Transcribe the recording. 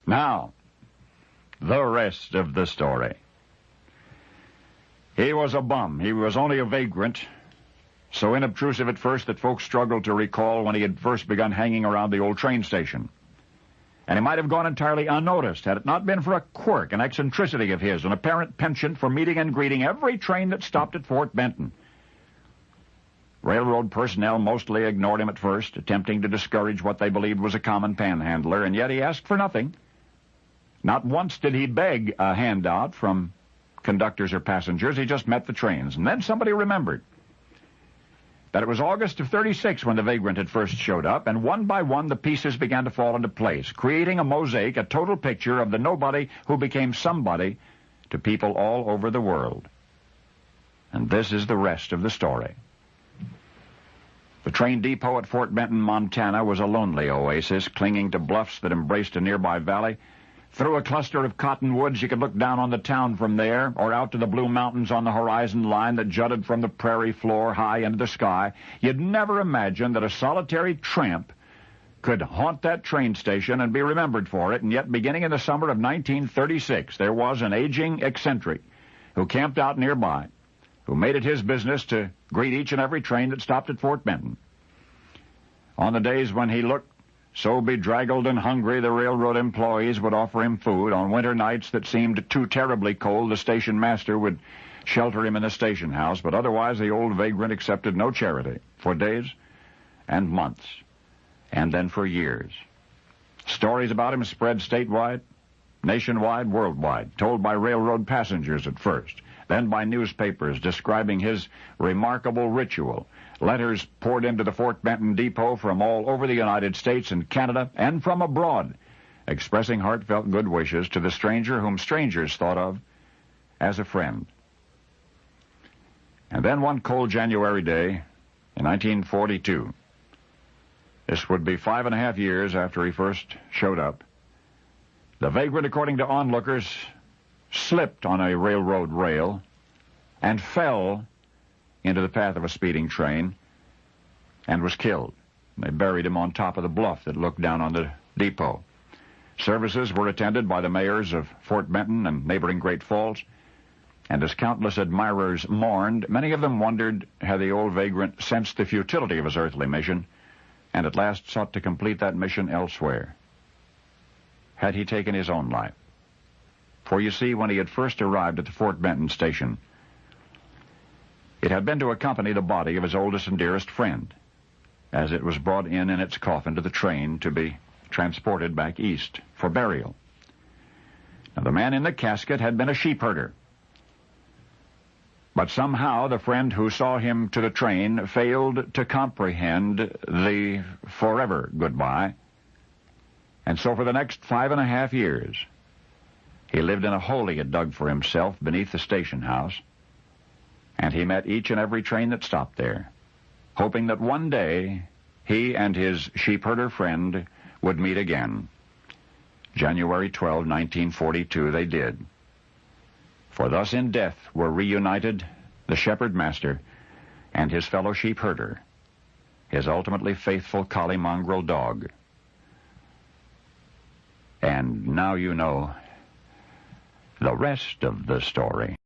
Now, the rest of the story. He was a bum. He was only a vagrant, so inobtrusive at first that folks struggled to recall when he had first begun hanging around the old train station. And he might have gone entirely unnoticed had it not been for a quirk, an eccentricity of his, an apparent penchant for meeting and greeting every train that stopped at Fort Benton. Railroad personnel mostly ignored him at first, attempting to discourage what they believed was a common panhandler, and yet he asked for nothing. Not once did he beg a handout from conductors or passengers. He just met the trains. And then somebody remembered that it was August of 36 when the vagrant had first showed up, and one by one the pieces began to fall into place, creating a mosaic, a total picture of the nobody who became somebody to people all over the world. And this is the rest of the story. The train depot at Fort Benton, Montana, was a lonely oasis, clinging to bluffs that embraced a nearby valley. Through a cluster of cottonwoods, you could look down on the town from there, or out to the blue mountains on the horizon line that jutted from the prairie floor high into the sky. You'd never imagine that a solitary tramp could haunt that train station and be remembered for it, and yet beginning in the summer of 1936, there was an aging eccentric who camped out nearby, who made it his business to greet each and every train that stopped at Fort Benton. On the days when he looked so bedraggled and hungry, the railroad employees would offer him food. On winter nights that seemed too terribly cold, the station master would shelter him in the station house, but otherwise the old vagrant accepted no charity for days and months, and then for years. Stories about him spread statewide, nationwide, worldwide, told by railroad passengers at first, then by newspapers describing his remarkable ritual. Letters poured into the Fort Benton depot from all over the United States and Canada and from abroad, expressing heartfelt good wishes to the stranger whom strangers thought of as a friend. And then one cold January day in 1942, this would be 5.5 years after he first showed up, the vagrant, according to onlookers, slipped on a railroad rail and fell into the path of a speeding train and was killed. They buried him on top of the bluff that looked down on the depot. Services were attended by the mayors of Fort Benton and neighboring Great Falls, and as countless admirers mourned, many of them wondered had the old vagrant sensed the futility of his earthly mission and at last sought to complete that mission elsewhere. Had he taken his own life? For you see, when he had first arrived at the Fort Benton station, it had been to accompany the body of his oldest and dearest friend, as it was brought in its coffin to the train to be transported back east for burial. Now, the man in the casket had been a sheep herder, but somehow the friend who saw him to the train failed to comprehend the forever goodbye, and so for the next 5.5 years, he lived in a hole he had dug for himself beneath the station house, and he met each and every train that stopped there, hoping that one day he and his sheepherder friend would meet again. January 12, 1942, they did. For thus in death were reunited the shepherd master and his fellow sheepherder, his ultimately faithful collie mongrel dog. And now you know the rest of the story.